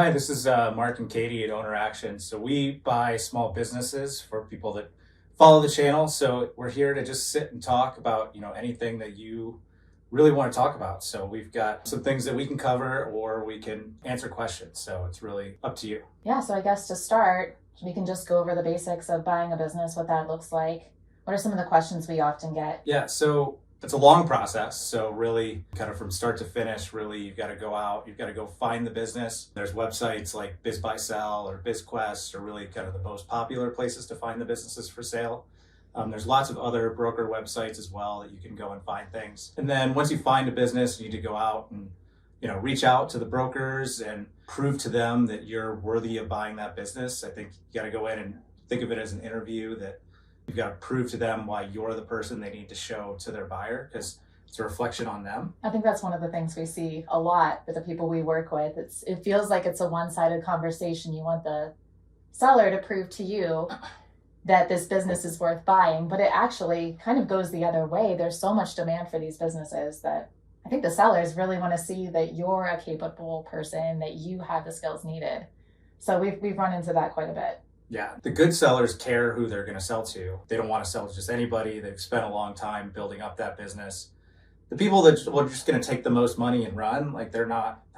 Hi, this is Mark and Katie at Owner Action. So we buy small businesses for people that follow the channel. So we're here to just sit and talk about, anything that you really want to talk about. So we've got some things that we can cover or we can answer questions. So it's really up to you. Yeah, so I guess to start, we can just go over the basics of buying a business, what that looks like. What are some of the questions we often get? Yeah, so it's a long process. So really kind of from start to finish, really you've got to go out, you've got to go find the business. There's websites like BizBuySell or BizQuest are really kind of the most popular places to find the businesses for sale. There's lots of other broker websites as well that you can go and find things. And then once you find a business, you need to go out and reach out to the brokers and prove to them that you're worthy of buying that business. I think you got to go in and think of it as an interview, that you've got to prove to them why you're the person they need to show to their buyer, because it's a reflection on them. I think that's one of the things we see a lot with the people we work with. It feels like it's a one-sided conversation. You want the seller to prove to you that this business is worth buying, but it actually kind of goes the other way. There's so much demand for these businesses that I think the sellers really want to see that you're a capable person, that you have the skills needed. So we've run into that quite a bit. Yeah, the good sellers care who they're going to sell to. They don't want to sell to just anybody. They've spent a long time building up that business. The people that are just going to take the most money and run, they're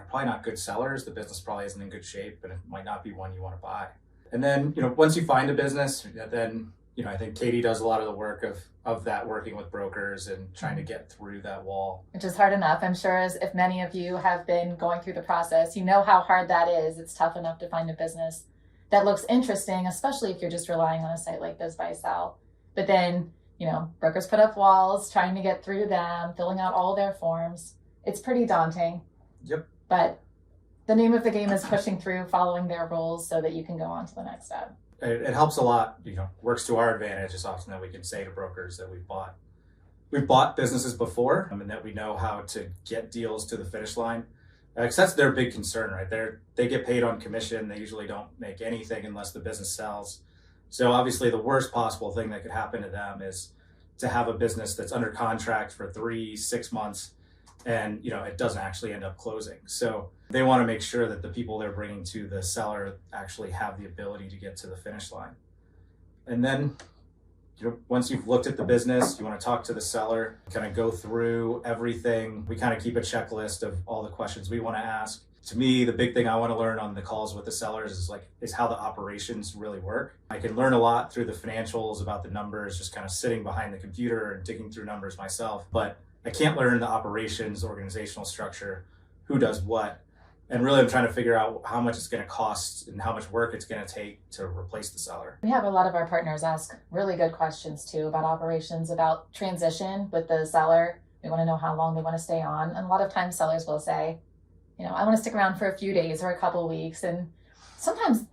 probably not good sellers. The business probably isn't in good shape, and it might not be one you want to buy. And then, once you find a business, then, I think Katie does a lot of the work of that, working with brokers and trying to get through that wall. Which is hard enough. I'm sure as if many of you have been going through the process, you know how hard that is. It's tough enough to find a business that looks interesting, especially if you're just relying on a site like BizBuySell. But then, brokers put up walls, trying to get through them, filling out all their forms. It's pretty daunting. Yep. But the name of the game is pushing through, following their rules so that you can go on to the next step. It helps a lot, works to our advantage as often that we can say to brokers that we've bought businesses before, and that we know how to get deals to the finish line. Because that's their big concern, right? They get paid on commission. They usually don't make anything unless the business sells. So obviously the worst possible thing that could happen to them is to have a business that's under contract for 3-6 months and it doesn't actually end up closing. So they want to make sure that the people they're bringing to the seller actually have the ability to get to the finish line. And then once you've looked at the business, you want to talk to the seller, kind of go through everything. We kind of keep a checklist of all the questions we want to ask. To me, the big thing I want to learn on the calls with the sellers is how the operations really work. I can learn a lot through the financials about the numbers, just kind of sitting behind the computer and digging through numbers myself. But I can't learn the operations, organizational structure, who does what. And really, I'm trying to figure out how much it's going to cost and how much work it's going to take to replace the seller. We have a lot of our partners ask really good questions too about operations, about transition with the seller. We want to know how long they want to stay on. And a lot of times sellers will say, I want to stick around for a few days or a couple of weeks. And sometimes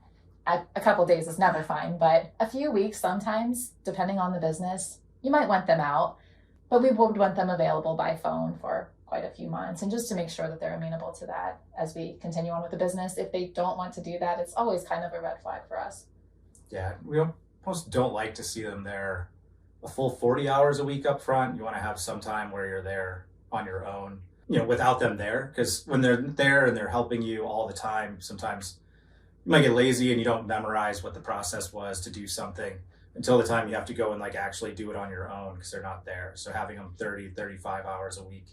a couple of days is never fine, but a few weeks sometimes, depending on the business, you might want them out. But we would want them available by phone for quite a few months, and just to make sure that they're amenable to that as we continue on with the business. If they don't want to do that, it's always kind of a red flag for us. Yeah, we almost don't like to see them there a full 40 hours a week up front. You want to have some time where you're there on your own, without them there, because when they're there and they're helping you all the time, sometimes you might get lazy and you don't memorize what the process was to do something until the time you have to go and actually do it on your own because they're not there. So having them 30-35 hours a week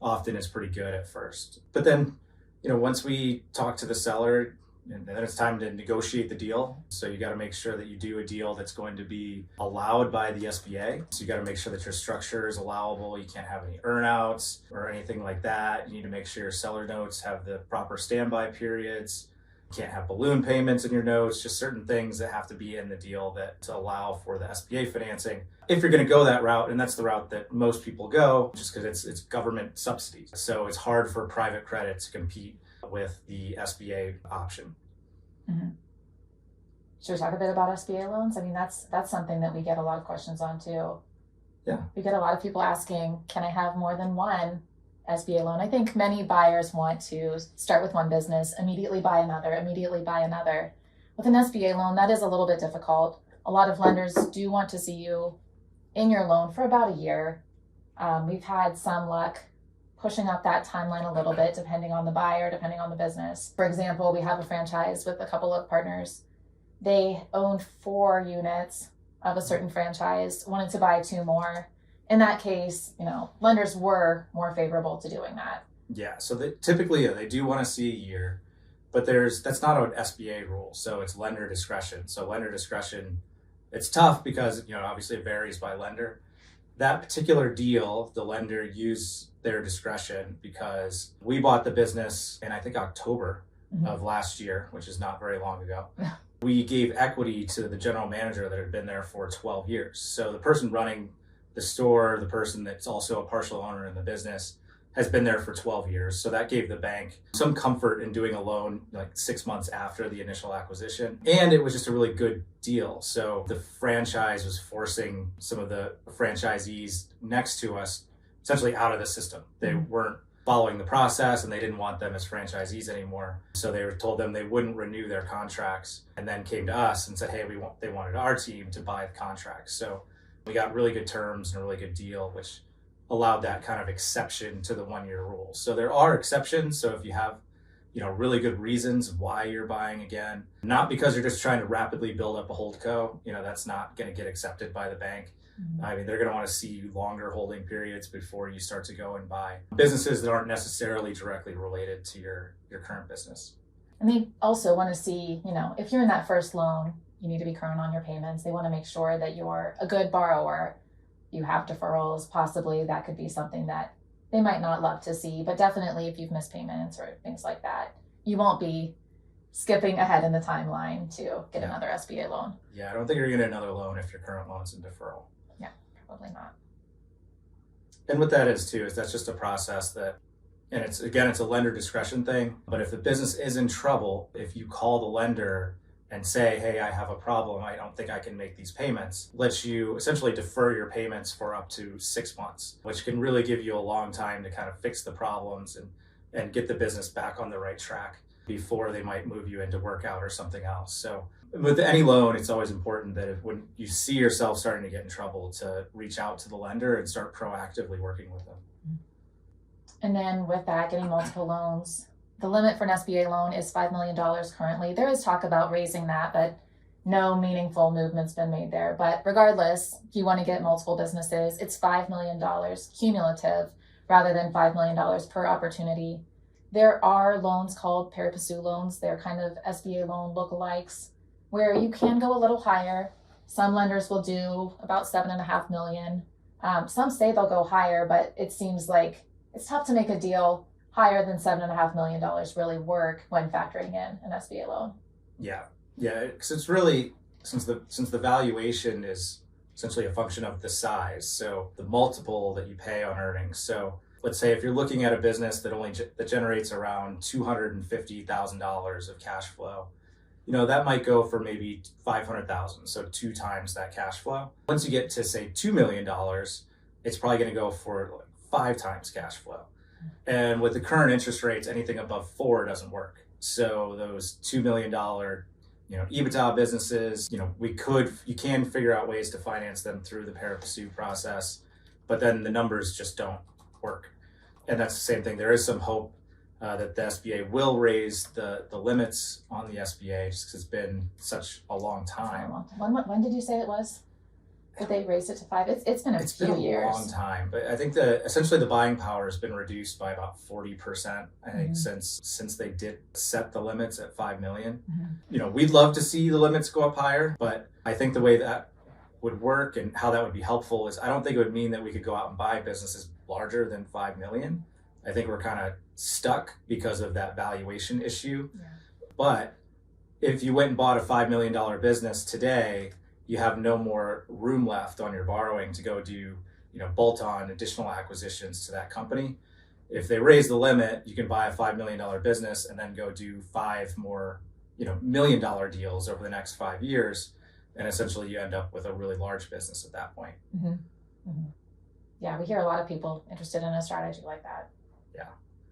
often is pretty good at first. But then, once we talk to the seller, and then it's time to negotiate the deal. So you got to make sure that you do a deal that's going to be allowed by the SBA. So you got to make sure that your structure is allowable. You can't have any earnouts or anything like that. You need to make sure your seller notes have the proper standby periods. You can't have balloon payments in your notes, just certain things that have to be in the deal to allow for the SBA financing. If you're going to go that route, and that's the route that most people go, just because it's government subsidies. So it's hard for private credit to compete with the SBA option. Mm-hmm. Should we talk a bit about SBA loans? I mean, that's something that we get a lot of questions on too. Yeah. We get a lot of people asking, can I have more than one SBA loan? I think many buyers want to start with one business, immediately buy another. With an SBA loan, that is a little bit difficult. A lot of lenders do want to see you in your loan for about a year. We've had some luck pushing up that timeline a little bit depending on the buyer, depending on the business. For example, we have a franchise with a couple of partners. They owned 4 units of a certain franchise, wanted to buy 2 more. In that case, lenders were more favorable to doing that. Yeah, so typically they do want to see a year, but that's not an SBA rule. So it's lender discretion. So lender discretion, it's tough because obviously it varies by lender. That particular deal, the lender used their discretion because we bought the business in I think October of last year, which is not very long ago. We gave equity to the general manager that had been there for 12 years. So the person running the store, the person that's also a partial owner in the business, has been there for 12 years. So that gave the bank some comfort in doing a loan like 6 months after the initial acquisition. And it was just a really good deal. So the franchise was forcing some of the franchisees next to us essentially out of the system. They weren't following the process and they didn't want them as franchisees anymore. So they told them they wouldn't renew their contracts, and then came to us and said, hey, they wanted our team to buy the contracts. So we got really good terms and a really good deal, which allowed that kind of exception to the 1-year rule. So there are exceptions. So if you have, really good reasons why you're buying again, not because you're just trying to rapidly build up a holdco, that's not going to get accepted by the bank. I mean, they're going to want to see longer holding periods before you start to go and buy businesses that aren't necessarily directly related to your current business. And they also want to see, if you're in that first loan, you need to be current on your payments. They want to make sure that you're a good borrower. You have deferrals, possibly that could be something that they might not love to see, but definitely if you've missed payments or things like that, you won't be skipping ahead in the timeline to get another SBA loan. Yeah, I don't think you're going to get another loan if your current loan's in deferral. Yeah, probably not. And what that is too, is that's just a process that, and it's a lender discretion thing, but if the business is in trouble, if you call the lender and say, hey, I have a problem, I don't think I can make these payments, lets you essentially defer your payments for up to 6 months, which can really give you a long time to kind of fix the problems and get the business back on the right track before they might move you into workout or something else. So with any loan, it's always important that when you see yourself starting to get in trouble, to reach out to the lender and start proactively working with them. And then with that, getting multiple loans, the limit for an SBA loan is $5 million currently. There is talk about raising that, but no meaningful movement's been made there. But regardless, if you want to get multiple businesses, it's $5 million cumulative rather than $5 million per opportunity. There are loans called pari passu loans. They're kind of SBA loan lookalikes where you can go a little higher. Some lenders will do about $7.5 million. Some say they'll go higher, but it seems like it's tough to make a deal higher than $7.5 million really work when factoring in an SBA loan. Yeah, because it's really, since the valuation is essentially a function of the size, so the multiple that you pay on earnings. So let's say if you're looking at a business that generates around $250,000 of cash flow, that might go for maybe $500,000, so 2 times that cash flow. Once you get to say $2 million, it's probably going to go for like 5 times cash flow. And with the current interest rates, anything above 4 doesn't work. So those $2 million, EBITDA businesses, you can figure out ways to finance them through the pari passu process, but then the numbers just don't work. And that's the same thing. There is some hope that the SBA will raise the limits on the SBA just because it's been such a long time. When did you say it was? Did they raise it to 5? It's been a few years. It's been a long time, but I think essentially the buying power has been reduced by about 40%. I think since they did set the limits at 5 million. We'd love to see the limits go up higher, but I think the way that would work and how that would be helpful is I don't think it would mean that we could go out and buy businesses larger than 5 million. I think we're kind of stuck because of that valuation issue. Yeah. But if you went and bought a $5 million business today, you have no more room left on your borrowing to go do, bolt-on additional acquisitions to that company. If they raise the limit, you can buy a $5 million business and then go do 5 more, $1 million deals over the next 5 years. And essentially you end up with a really large business at that point. Yeah, we hear a lot of people interested in a strategy like that. Yeah.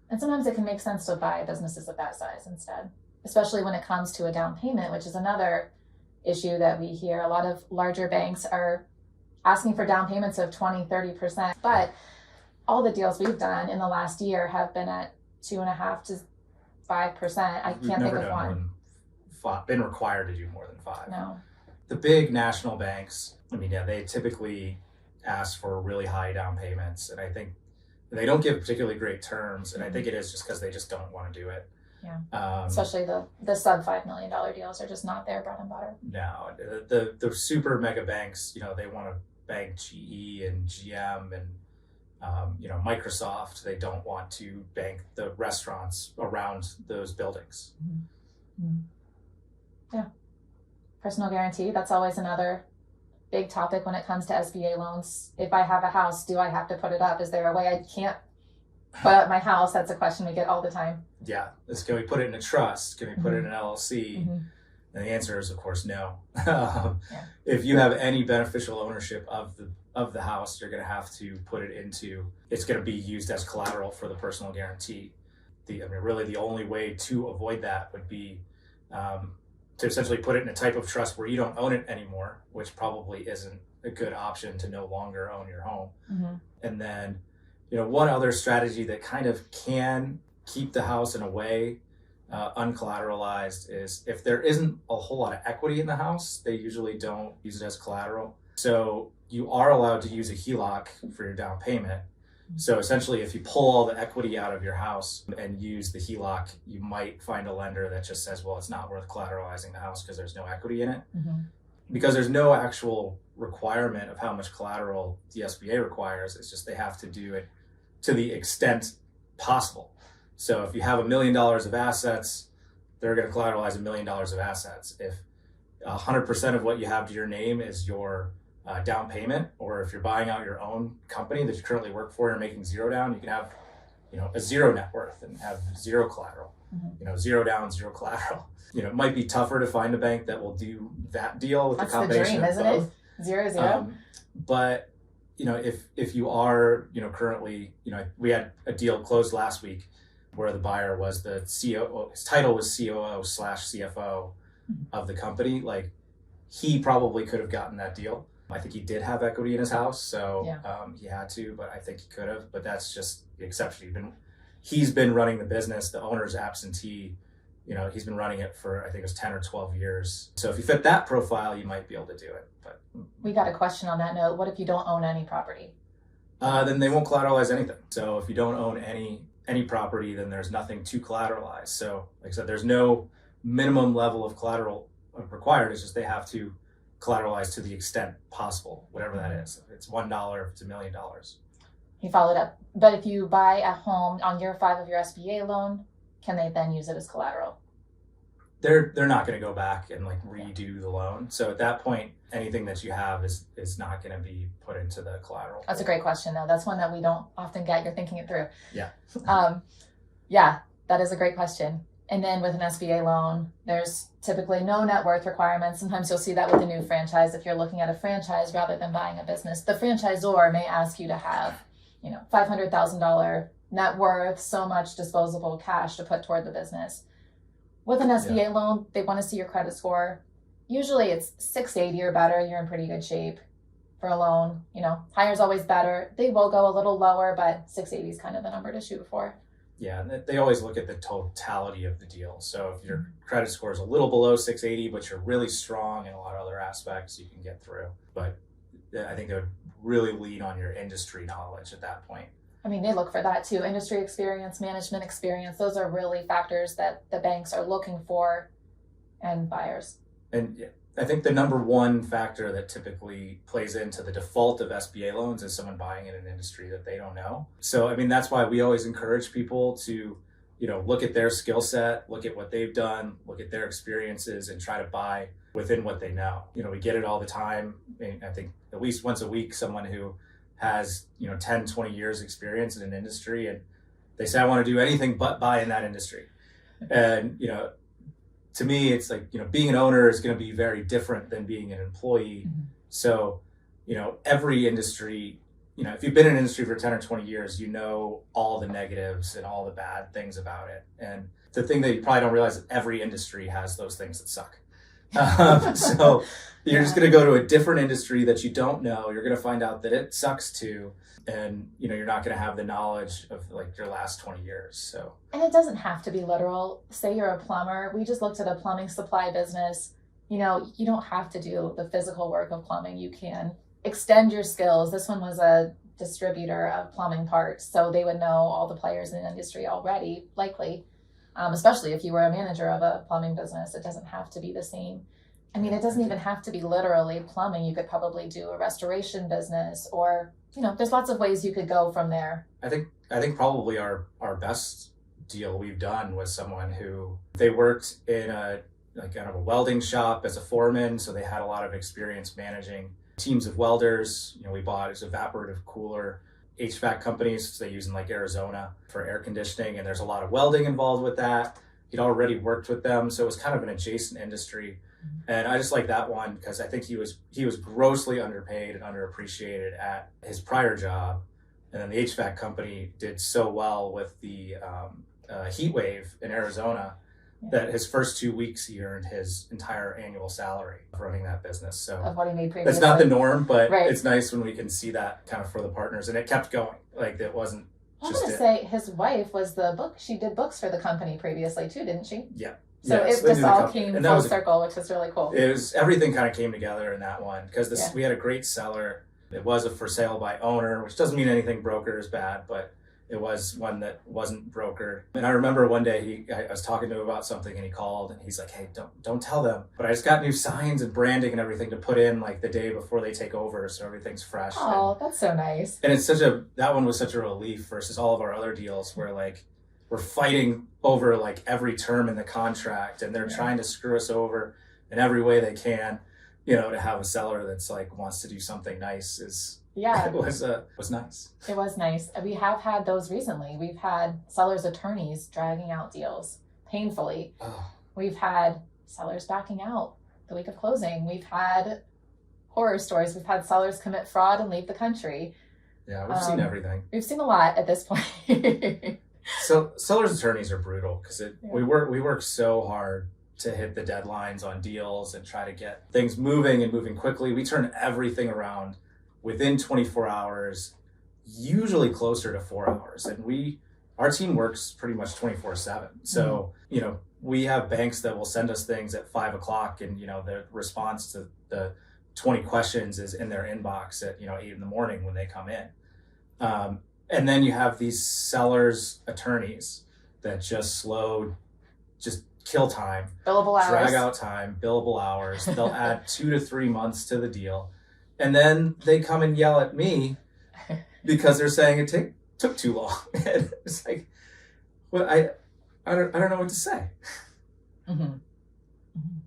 And sometimes it can make sense to buy businesses of that size instead, especially when it comes to a down payment, which is another issue that we hear. A lot of larger banks are asking for down payments of 20-30%, but all the deals we've done in the last year have been at 2.5 to 5%. I We've can't think never of done more one. than been required to do more than 5. No. The big national banks, I mean, yeah, they typically ask for really high down payments, and I think they don't give particularly great terms, and I think it is just because they just don't want to do it. Yeah. Especially the sub $5 million deals are just not their bread and butter. No, the super mega banks, you know, they want to bank GE and GM and you know, Microsoft. They don't want to bank the restaurants around those buildings. Mm-hmm. Yeah. Personal guarantee, that's always another big topic when it comes to SBA loans. If I have a house, do I have to put it up? Is there a way I can't put up my house? That's a question we get all the time. Yeah. Can we put it in a trust? Can we put it in an LLC? Mm-hmm. And the answer is, of course, no. Yeah. If you have any beneficial ownership of the house, you're going to have to put it into. It's going to be used as collateral for the personal guarantee. Really, the only way to avoid that would be to essentially put it in a type of trust where you don't own it anymore, which probably isn't a good option to no longer own your home. Mm-hmm. And then, you know, one other strategy that kind of can keep the house in a way uncollateralized is if there isn't a whole lot of equity in the house, they usually don't use it as collateral. So you are allowed to use a HELOC for your down payment. So essentially, if you pull all the equity out of your house and use the HELOC, you might find a lender that just says, well, it's not worth collateralizing the house because there's no equity in it. Mm-hmm. Because there's no actual requirement of how much collateral the SBA requires. It's just they have to do it to the extent possible. So if you have $1 million of assets, they're going to collateralize $1 million of assets. If 100% of what you have to your name is your down payment, or if you're buying out your own company that you currently work for and making zero down, you can have, you know, a zero net worth and have zero collateral. Mm-hmm. You know, zero down, zero collateral. You know, it might be tougher to find a bank that will do that deal with That's the combination the dream, of isn't both. it? 0-0. But you know, if you are, you know, currently, you know, we had a deal closed last week where the buyer was the COO. His title was COO/CFO of the company. Like, he probably could have gotten that deal. I think he did have equity in his house, so he had to, but I think he could have. But that's just the exception. He's been running the business. The owner's absentee. You know, he's been running it for, I think it was 10 or 12 years. So if you fit that profile, you might be able to do it. But we got a question on that note. What if you don't own any property? Then they won't collateralize anything. So if you don't own any property, then there's nothing to collateralize. So like I said, there's no minimum level of collateral required. It's just they have to collateralize to the extent possible, whatever that is. If it's $1, if it's $1 million. He followed up. But if you buy a home on year 5 of your SBA loan, can they then use it as collateral? They're not going to go back and like redo the loan. So at that point, anything that you have is not going to be put into the collateral. That's a great question, though. That's one that we don't often get. You're thinking it through. Yeah. Yeah, that is a great question. And then with an SBA loan, there's typically no net worth requirements. Sometimes you'll see that with a new franchise. If you're looking at a franchise rather than buying a business, the franchisor may ask you to have, you know, $500,000 net worth, so much disposable cash to put toward the business. With an SBA loan, they want to see your credit score. Usually it's 680 or better. You're in pretty good shape for a loan. You know, higher is always better. They will go a little lower, but 680 is kind of the number to shoot for. Yeah, and they always look at the totality of the deal. So if your credit score is a little below 680, but you're really strong in a lot of other aspects, you can get through. But I think they would really lean on your industry knowledge at that point. I mean, they look for that too. Industry experience, management experience. Those are really factors that the banks are looking for, and buyers. And I think the number one factor that typically plays into the default of SBA loans is someone buying in an industry that they don't know. So, I mean, that's why we always encourage people to, you know, look at their skill set, look at what they've done, look at their experiences, and try to buy within what they know. You know, we get it all the time. I think at least once a week, someone who has, you know, 10, 20 years experience in an industry, and they say, I want to do anything but buy in that industry. And, you know, to me, it's like, you know, being an owner is going to be very different than being an employee. Mm-hmm. So, you know, every industry, you know, if you've been in an industry for 10 or 20 years, you know all the negatives and all the bad things about it. And the thing that you probably don't realize is every industry has those things that suck. So you're just Yeah. going to go to a different industry that you don't know. You're going to find out that it sucks too. And, you're not going to have the knowledge of like your last 20 years. So, And it doesn't have to be literal. Say you're a plumber. We just looked at a plumbing supply business. You don't have to do the physical work of plumbing. You can extend your skills. This one was a distributor of plumbing parts, so they would know all the players in the industry already, likely, especially if you were a manager of a plumbing business. It doesn't have to be the same. I mean, it doesn't even have to be literally plumbing. You could probably do a restoration business, or there's lots of ways you could go from there. I think probably our best deal we've done was someone who they worked in a kind of a welding shop as a foreman, so they had a lot of experience managing teams of welders. We bought this evaporative cooler HVAC companies they use in like Arizona for air conditioning, and there's a lot of welding involved with that. He'd already worked with them, so it was kind of an adjacent industry. And I just like that one because I think he was grossly underpaid and underappreciated at his prior job. And then the HVAC company did so well with the heat wave in Arizona that his first 2 weeks he earned his entire annual salary of running that business. So Of what he made previously. that's not the norm, but Right. it's nice when we can see that kind of for the partners. And it kept going. Like it wasn't I'm just gonna it. say his wife was she did books for the company previously too, didn't she? Yeah. So Yeah, it so they just knew the all company. came And that full was a- circle, which is really cool. It was everything kind of came together in that one because Yeah. we had a great seller. It was a for sale by owner, which doesn't mean anything broker is bad, but it was one that wasn't brokered. And I remember one day I was talking to him about something and he called and he's like, "Hey, don't tell them. But I just got new signs and branding and everything to put in like the day before they take over, so everything's fresh." Oh, that's so nice. And it's that one was such a relief versus all of our other deals where like we're fighting over like every term in the contract and they're trying to screw us over in every way they can. To have a seller that's like wants to do something nice Yeah, was nice. it was nice. We have had those recently. We've had sellers' attorneys dragging out deals painfully. Oh, We've had sellers backing out the week of closing. We've had horror stories. We've had sellers commit fraud and leave the country. yeah, we've seen everything. We've seen a lot at this point. So sellers' attorneys are brutal because Yeah. we work so hard to hit the deadlines on deals and try to get things moving and moving quickly. We turn everything around within 24 hours, usually closer to 4 hours. And our team works pretty much 24/7. So, we have banks that will send us things at 5 o'clock and, the response to the 20 questions is in their inbox at, 8 in the morning when they come in. And then you have these sellers' attorneys that just kill time, Billable hours. drag out time, billable hours. They'll add 2 to 3 months to the deal. And then they come and yell at me because they're saying it took too long. And it's like, well, I don't know what to say. Mm-hmm. Mm-hmm.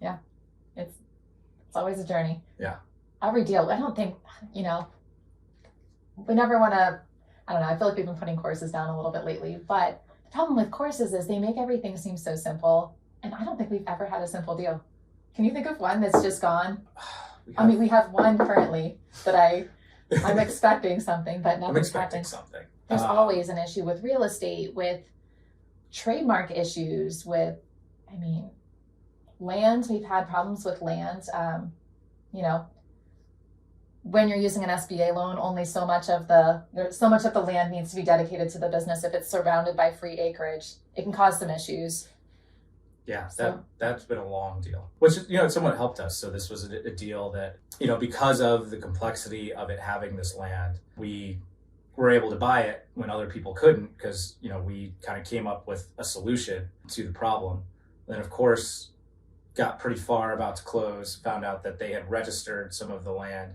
Yeah, it's always a journey. Yeah. Every deal. I don't think we never want to. I don't know. I feel like we've been putting courses down a little bit lately, but the problem with courses is they make everything seem so simple, and I don't think we've ever had a simple deal. Can you think of one that's just gone? We have one currently that I'm expecting something, but I'm nothing's expecting happened. something. There's always an issue with real estate, with trademark issues, with, land. We've had problems with land. When you're using an SBA loan, only so much of the land needs to be dedicated to the business. If it's surrounded by free acreage, it can cause some issues. Yeah, So- that's been a long deal, which it somewhat helped us. So this was a deal that because of the complexity of it having this land, we were able to buy it when other people couldn't because we kind of came up with a solution to the problem. Then of course got pretty far about to close, found out that they had registered some of the land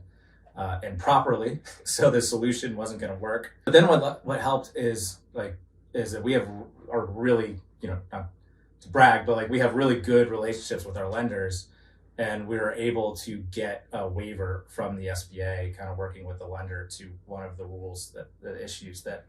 improperly, so the solution wasn't going to work. But then what helped is that we are really not to brag, but we have really good relationships with our lenders, and we were able to get a waiver from the SBA, kind of working with the lender to one of the rules the issues that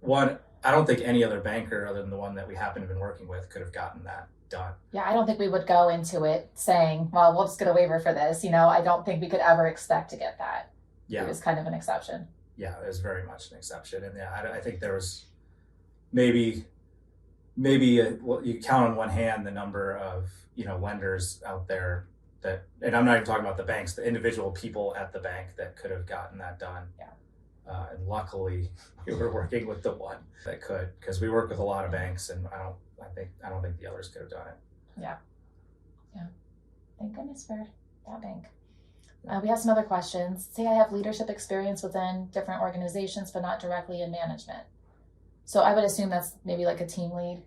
I don't think any other banker other than the one that we happen to have been working with could have gotten that done. Yeah, I don't think we would go into it saying, well, we'll just get a waiver for this. I don't think we could ever expect to get that. Yeah. It was kind of an exception. Yeah, it was very much an exception. And yeah, I think there was maybe maybe well, you count on one hand the number of lenders out there that, and I'm not even talking about the banks, the individual people at the bank that could have gotten that done. Yeah. And luckily, we were working with the one that could, because we work with a lot of banks, and I don't think the others could have done it. Yeah. Thank goodness for that bank. We have some other questions. Say I have leadership experience within different organizations, but not directly in management. So I would assume that's maybe like a team lead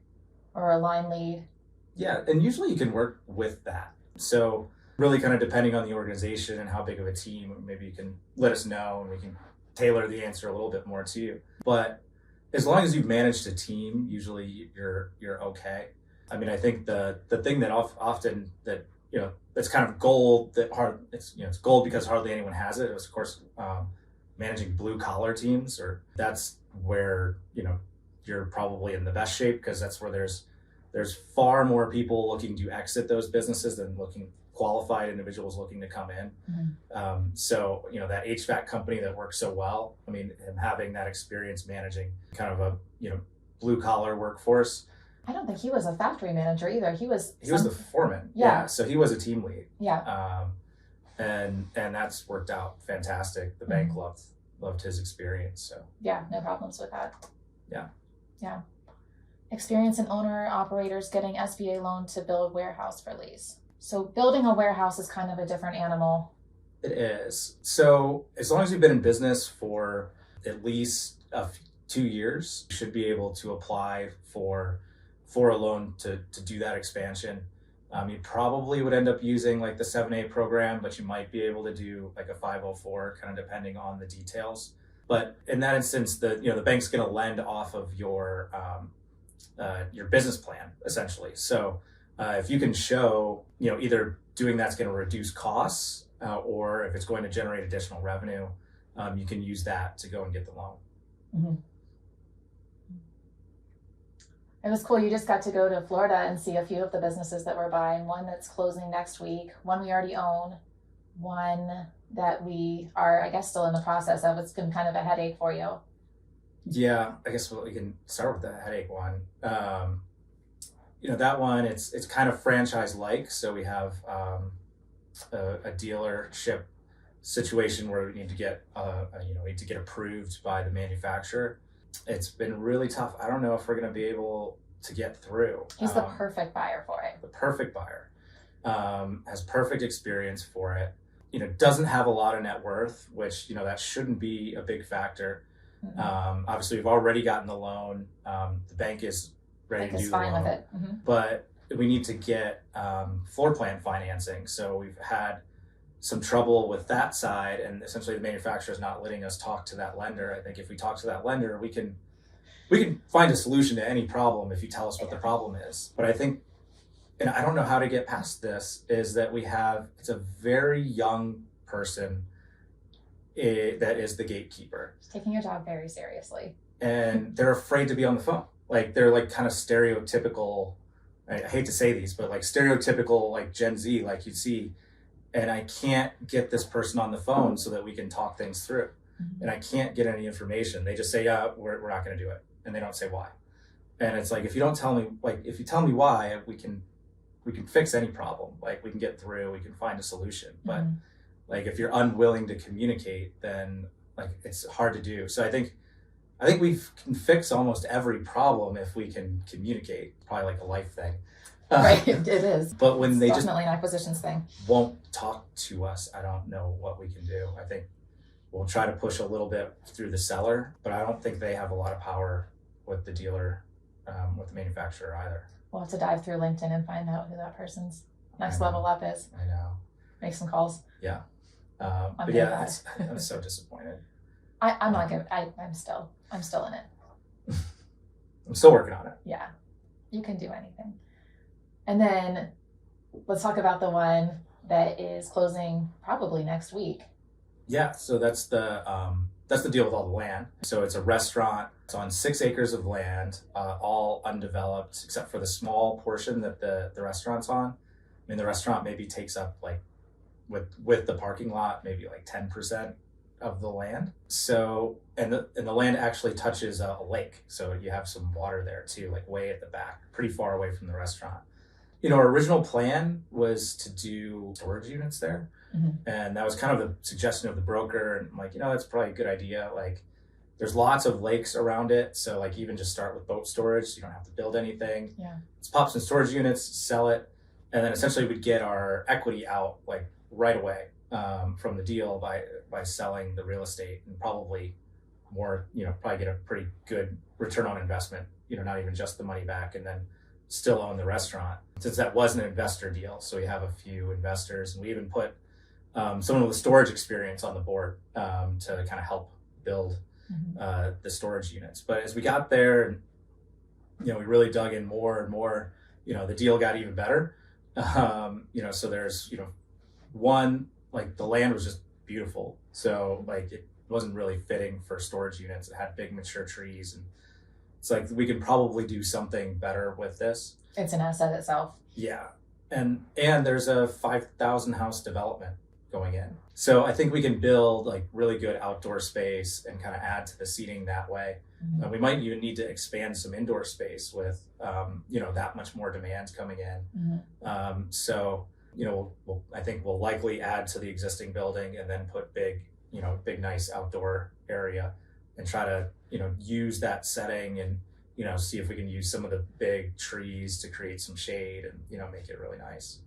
or a line lead. Yeah, and usually you can work with that. So really kind of depending on the organization and how big of a team, maybe you can let us know and we can tailor the answer a little bit more to you. But as long as you've managed a team, usually you're okay. I mean, I think the thing that often that that's kind of gold it's gold because hardly anyone has it. It was, of course, managing blue collar teams, or that's where you're probably in the best shape, because that's where there's far more people looking to exit those businesses than qualified individuals looking to come in. Mm-hmm. So that HVAC company that works so well, I mean, him having that experience managing kind of a blue collar workforce. I don't think he was a factory manager either. He was the foreman. Yeah. So he was a team lead. Yeah. And that's worked out fantastic. The Mm-hmm. bank loved his experience. So yeah, no problems with that. Yeah. Experience in owner operators getting SBA loan to build warehouse for lease. So building a warehouse is kind of a different animal. It is. So as long as you've been in business for at least 2 years, you should be able to apply for a loan to do that expansion. You probably would end up using like the 7A program, but you might be able to do like a 504, kind of depending on the details. But in that instance, the bank's going to lend off of your business plan, essentially. So if you can show, either doing that's going to reduce costs, or if it's going to generate additional revenue, you can use that to go and get the loan. Mm-hmm. It was cool. You just got to go to Florida and see a few of the businesses that we're buying. One that's closing next week, one we already own, one that we are, I guess, still in the process of. It's been kind of a headache for you. Yeah, I guess we can start with the headache one. That one, it's kind of franchise-like. So we have a dealership situation where we need to get approved by the manufacturer. It's been really tough. I don't know if we're going to be able to get through. He's the perfect buyer for it. The perfect buyer. Has perfect experience for it. Doesn't have a lot of net worth, which, that shouldn't be a big factor. Mm-hmm. Obviously, we've already gotten the loan. The bank is ready to do the loan. With it. Mm-hmm. But we need to get floor plan financing. So we've had some trouble with that side, and essentially the manufacturer is not letting us talk to that lender. I think if we talk to that lender, we can find a solution to any problem if you tell us what the problem is. But I think, and I don't know how to get past this, is that it's a very young person that is the gatekeeper. Just taking your job very seriously. And they're afraid to be on the phone. Like they're like kind of stereotypical, I hate to say these, but like stereotypical like Gen Z, like you see, and I can't get this person on the phone so that we can talk things through. Mm-hmm. And I can't get any information. They just say, yeah, we're not going to do it. And they don't say why. And it's like, if you tell me why, we can fix any problem. Like we can get through, we can find a solution. But mm-hmm. like, if you're unwilling to communicate, then like, it's hard to do. So I think we can fix almost every problem if we can communicate. Probably like a life thing. Right, it is. But when they definitely an acquisitions thing, won't talk to us, I don't know what we can do. I think we'll try to push a little bit through the seller, but I don't think they have a lot of power with the dealer, with the manufacturer either. We'll have to dive through LinkedIn and find out who that person's next level up is. I know. Make some calls. Yeah. But yeah, I'm so disappointed. I'm not good. I'm still in it. I'm still working on it. Yeah. You can do anything. And then let's talk about the one that is closing probably next week. Yeah, so that's the deal with all the land. So it's a restaurant. It's on 6 acres of land, all undeveloped, except for the small portion that the restaurant's on. I mean, the restaurant maybe takes up like with the parking lot, maybe like 10% of the land. So, and the land actually touches a lake. So you have some water there too, like way at the back, pretty far away from the restaurant. Our original plan was to do storage units there. And that was kind of the suggestion of the broker. And I'm like, that's probably a good idea. Like, there's lots of lakes around it. So like even just start with boat storage. So you don't have to build anything. Yeah. Let's pop some storage units, sell it. And then essentially we'd get our equity out like right away from the deal by selling the real estate, and probably more, probably get a pretty good return on investment, not even just the money back, and then still own the restaurant, since that was an investor deal. So we have a few investors, and we even put someone with storage experience on the board to kind of help build the storage units. But as we got there, we really dug in more and more, the deal got even better. So there's, one, like the land was just beautiful. So like it wasn't really fitting for storage units. It had big mature trees, and it's like we could probably do something better with this. It's an asset itself. Yeah. And there's a 5,000 house development going in. So I think we can build like really good outdoor space and kind of add to the seating that way. We might even need to expand some indoor space with, that much more demand coming in. I think we'll likely add to the existing building and then put big nice outdoor area and try to, use that setting and, see if we can use some of the big trees to create some shade and, make it really nice.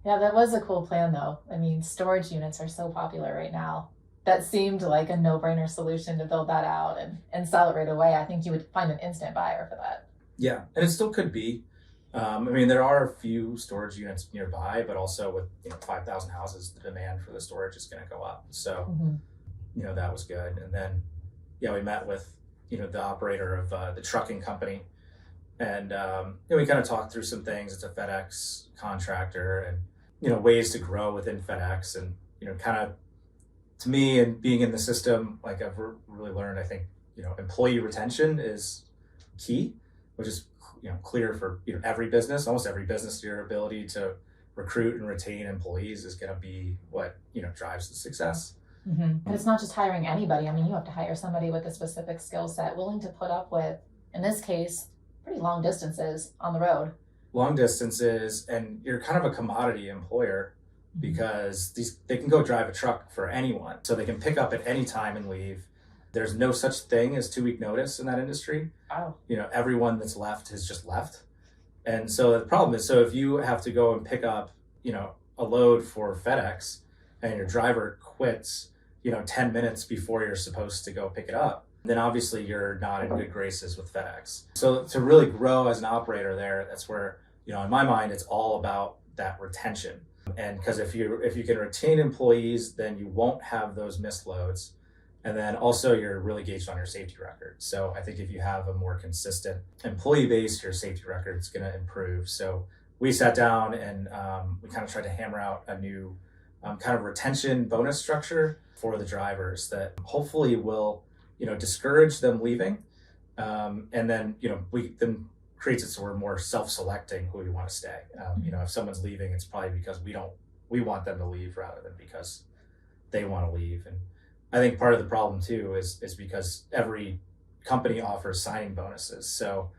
Yeah, that was a cool plan though. I mean, storage units are so popular right now. That seemed like a no-brainer solution to build that out and sell it right away. I think you would find an instant buyer for that. Yeah, and it still could be. There are a few storage units nearby, but also with 5,000 houses, the demand for the storage is going to go up. So, that was good. And then, we met with the operator of the trucking company, and we kind of talked through some things. It's a FedEx contractor, and ways to grow within FedEx, and kind of, to me, and being in the system, like I've really learned, I think employee retention is key, which is clear for every business. Almost every business, your ability to recruit and retain employees is going to be what drives the success. And it's not just hiring anybody. I mean, you have to hire somebody with a specific skill set, willing to put up with, in this case, pretty long distances on the road. Long distances, and you're kind of a commodity employer because they can go drive a truck for anyone, so they can pick up at any time and leave. There's no such thing as 2-week notice in that industry. Oh. Everyone that's left has just left. And so the problem is, so if you have to go and pick up, a load for FedEx and your driver quits, 10 minutes before you're supposed to go pick it up, then obviously you're not in good graces with FedEx. So to really grow as an operator there, that's where, in my mind, it's all about that retention. And because if you can retain employees, then you won't have those missed loads. And then also you're really gauged on your safety record. So I think if you have a more consistent employee base, your safety record is going to improve. So we sat down and we kind of tried to hammer out a new kind of retention bonus structure for the drivers that hopefully will, discourage them leaving. And then, we then creates it so we're more self-selecting who we want to stay. If someone's leaving, it's probably because we want them to leave rather than because they want to leave. And I think part of the problem too is because every company offers signing bonuses. So,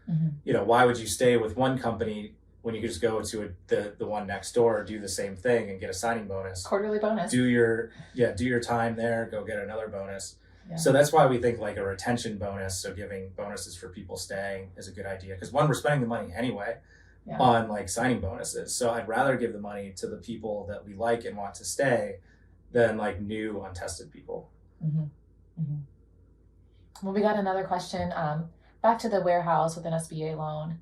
why would you stay with one company when you could just go to the one next door, do the same thing and get a signing bonus? Quarterly bonus. Do your time there, go get another bonus. Yeah. So that's why we think like a retention bonus, so giving bonuses for people staying, is a good idea. Because one, we're spending the money anyway on like signing bonuses. So I'd rather give the money to the people that we like and want to stay than like new untested people. Well, we got another question. Back to the warehouse with an SBA loan.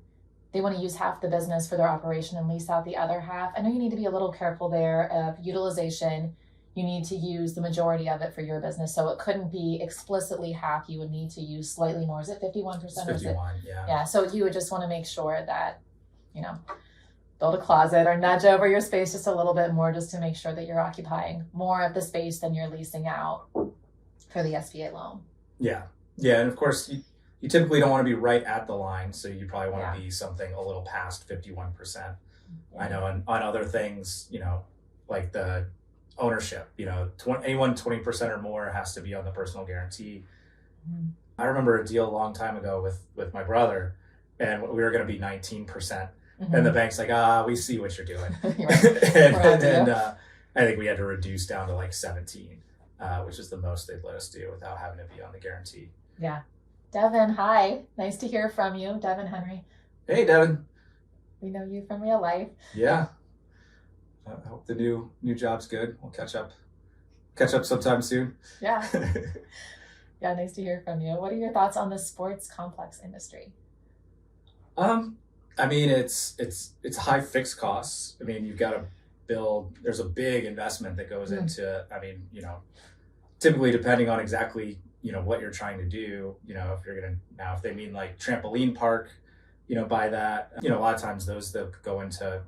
They want to use half the business for their operation and lease out the other half. I know you need to be a little careful there of utilization. You need to use the majority of it for your business. So it couldn't be explicitly half. You would need to use slightly more. Is it 51%? It's 51, yeah. Yeah, so you would just want to make sure that, build a closet or nudge over your space just a little bit more, just to make sure that you're occupying more of the space than you're leasing out for the SBA loan. Yeah. And of course, you typically don't want to be right at the line. So you probably want to be something a little past 51%. I know on other things, like the ownership. Anyone 20% or more has to be on the personal guarantee. Mhm. I remember a deal a long time ago with my brother, and we were going to be 19%. And the bank's like, we see what you're doing. Right. and I think we had to reduce down to like 17, which is the most they'd let us do without having to be on the guarantee. Yeah. Devin, hi. Nice to hear from you. Devin Henry. Hey, Devin. We know you from real life. Yeah. I hope the new job's good. We'll catch up sometime soon. Yeah. Yeah, nice to hear from you. What are your thoughts on the sports complex industry? I mean, it's high fixed costs. I mean, you've got to build. There's a big investment that goes into. I mean, typically depending on exactly what you're trying to do. If they mean like trampoline park, by that, a lot of times those that go into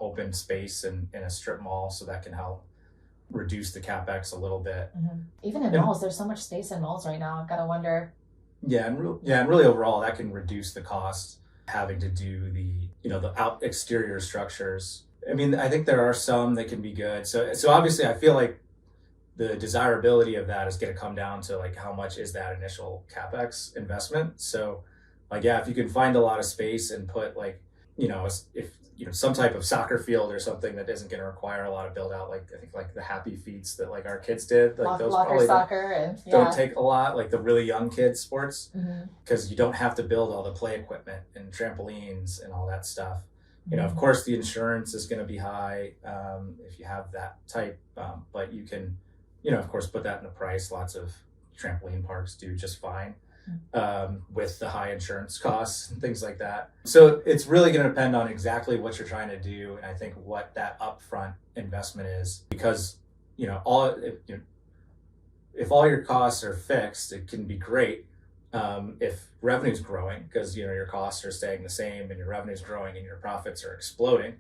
open space and in a strip mall, so that can help reduce the capex a little bit. Mm-hmm. Even in malls, there's so much space in malls right now. I've got to wonder. And really overall, that can reduce the cost having to do the the exterior structures. I mean, I think there are some that can be good. So obviously, I feel like the desirability of that is going to come down to like how much is that initial capex investment. So, like, yeah, if you can find a lot of space and put like if some type of soccer field or something that isn't going to require a lot of build out, like I think like the Happy Feets that like our kids did, like those locker probably soccer and don't take a lot, like the really young kids sports, Mm-hmm. because you don't have to build all the play equipment and trampolines and all that stuff. Mm-hmm. Of course the insurance is going to be high if you have that type, but you can of course put that in the price. Lots of trampoline parks do just fine with the high insurance costs and things like that. So it's really going to depend on exactly what you're trying to do, and I think what that upfront investment is, because if all your costs are fixed, it can be great if revenue's growing, because your costs are staying the same and your revenue's growing and your profits are exploding.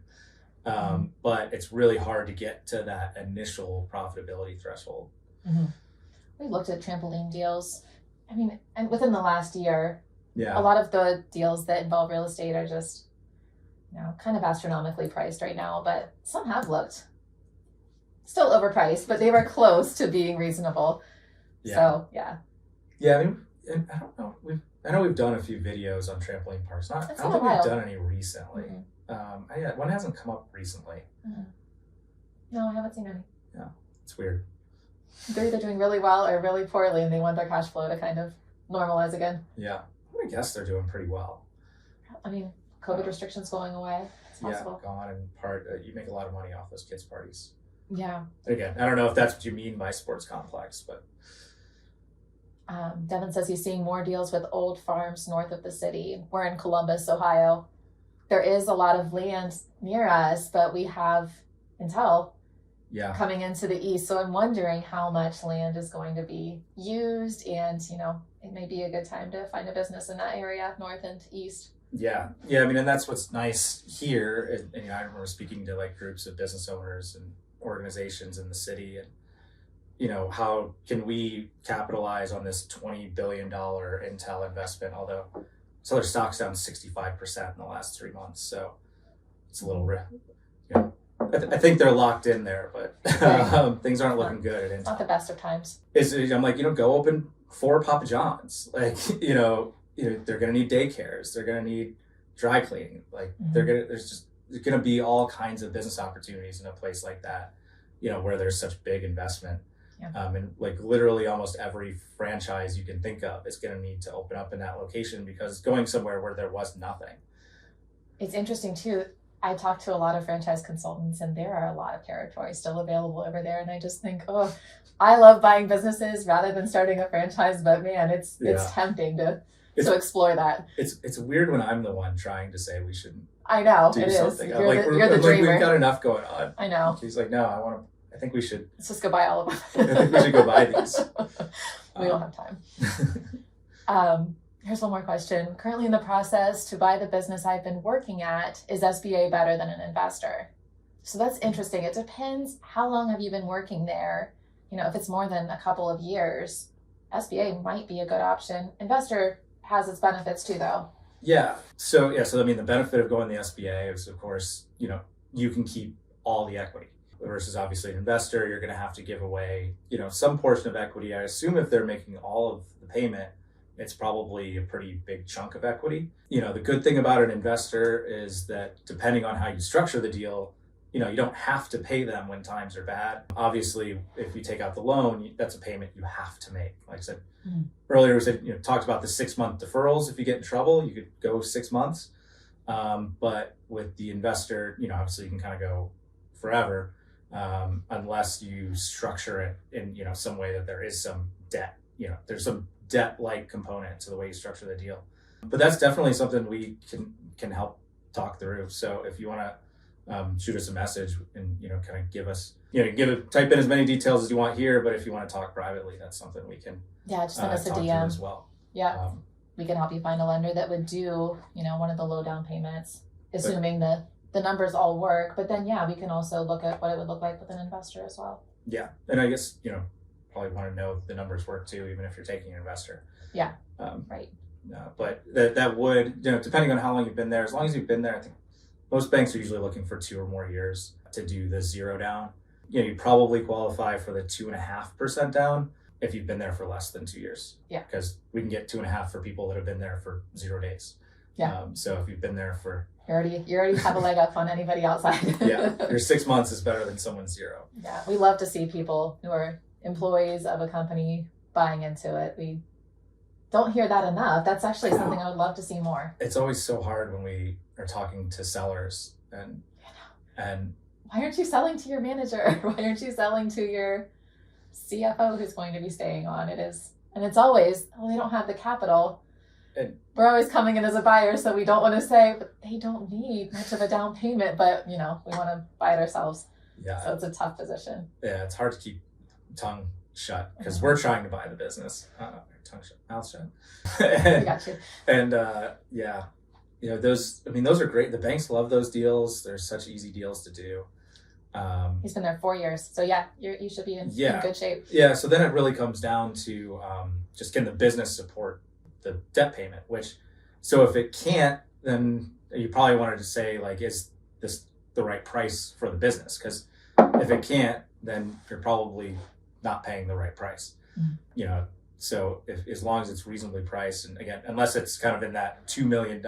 But it's really hard to get to that initial profitability threshold. Mm-hmm. We looked at trampoline deals. I mean, and within the last year, a lot of the deals that involve real estate are just, kind of astronomically priced right now, but some have looked still overpriced, but they were close to being reasonable. Yeah. So, yeah. Yeah, I mean, I don't know. I know we've done a few videos on trampoline parks. I don't think we've done any recently. Mm-hmm. One hasn't come up recently. Mm-hmm. No, I haven't seen any. Yeah, it's weird. They're either doing really well or really poorly, and they want their cash flow to kind of normalize again. Yeah, I guess they're doing pretty well. I mean, COVID restrictions going away. It's possible. Yeah, gone, and you make a lot of money off those kids' parties. Yeah. Again, I don't know if that's what you mean by sports complex, but. Devin says he's seeing more deals with old farms north of the city. We're in Columbus, Ohio. There is a lot of land near us, but we have Intel coming into the east. So I'm wondering how much land is going to be used, and it may be a good time to find a business in that area, north and east. Yeah. I mean, and that's what's nice here. And I remember speaking to like groups of business owners and organizations in the city, and how can we capitalize on this $20 billion Intel investment? Although their stock's down 65% in the last 3 months, so it's a little I think they're locked in there, but things aren't looking good at Intel. It's not the best of times. I'm like, go open 4 Papa John's. Like, they're gonna need daycares, they're gonna need dry cleaning. Like, there's gonna be all kinds of business opportunities in a place like that, where there's such big investment. Yeah. And like literally almost every franchise you can think of is going to need to open up in that location, because going somewhere where there was nothing. It's interesting too. I talked to a lot of franchise consultants, and there are a lot of territories still available over there. And I just think, I love buying businesses rather than starting a franchise, but man, it's tempting to explore that. It's weird when I'm the one trying to say we shouldn't. I know, do something. You're the dreamer. We've got enough going on. I know. He's like, no, I think we should. Let's just go buy all of them. I think we should go buy these. We don't have time. Here's one more question. Currently in the process to buy the business I've been working at, is SBA better than an investor? So that's interesting. It depends. How long have you been working there? If it's more than a couple of years, SBA might be a good option. Investor has its benefits too, though. So I mean, the benefit of going the SBA is, of course, you can keep all the equity. versus obviously an investor, you're going to have to give away, some portion of equity. I assume if they're making all of the payment, it's probably a pretty big chunk of equity. The good thing about an investor is that depending on how you structure the deal, you don't have to pay them when times are bad. Obviously, if you take out the loan, that's a payment you have to make. Like I said earlier, we said, talked about the 6-month deferrals. If you get in trouble, you could go 6 months. But with the investor, obviously you can kind of go forever, unless you structure it in, some way that there is some debt, there's some debt-like component to the way you structure the deal. But that's definitely something we can help talk through. So if you want to shoot us a message and kind of give us type in as many details as you want here, but if you want to talk privately, that's something we can just send us a talk DM through as well. We can help you find a lender that would do one of the low down payments, assuming the numbers all work. But then we can also look at what it would look like with an investor as well. And I guess probably want to know if the numbers work too, even if you're taking an investor. Right. But that would, depending on how long you've been there, as long as you've been there, I think most banks are usually looking for 2 or more years to do the 0 down. You probably qualify for the 2.5% down if you've been there for less than 2 years. Because we can get 2.5 for people that have been there for 0 days. So if you've been there for, you already have a leg up on anybody outside. Your 6 months is better than someone's 0. We love to see people who are employees of a company buying into it. We don't hear that enough. That's actually something I would love to see more. It's always so hard when we are talking to sellers and why aren't you selling to your manager? Why aren't you selling to your CFO who's going to be staying on? It's always, they don't have the capital. We're always coming in as a buyer, so we don't want to say, but they don't need much of a down payment, but we want to buy it ourselves. So it's a tough position. It's hard to keep tongue shut because we're trying to buy the business. Tongue shut, mouth shut. I got you. And those are great. The banks love those deals. They're such easy deals to do. He's been there 4 years, so you should be in good shape. So then it really comes down to just can the business support the debt payment, so if it can't, then you probably wanted to say, like, is this the right price for the business? Because if it can't, then you're probably not paying the right price. So as long as it's reasonably priced, and again, unless it's kind of in that $2 million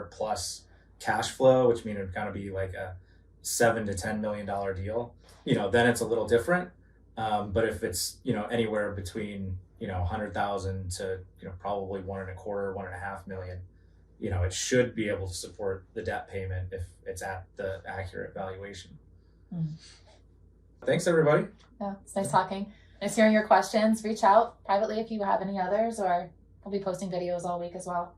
plus cash flow, which means it would kind of be like a $7 to $10 million deal, then it's a little different. But if it's, anywhere between, 100,000 to, probably 1.25, 1.5 million, it should be able to support the debt payment if it's at the accurate valuation. Thanks, everybody. It's nice talking. Nice hearing your questions. Reach out privately if you have any others, or we'll be posting videos all week as well.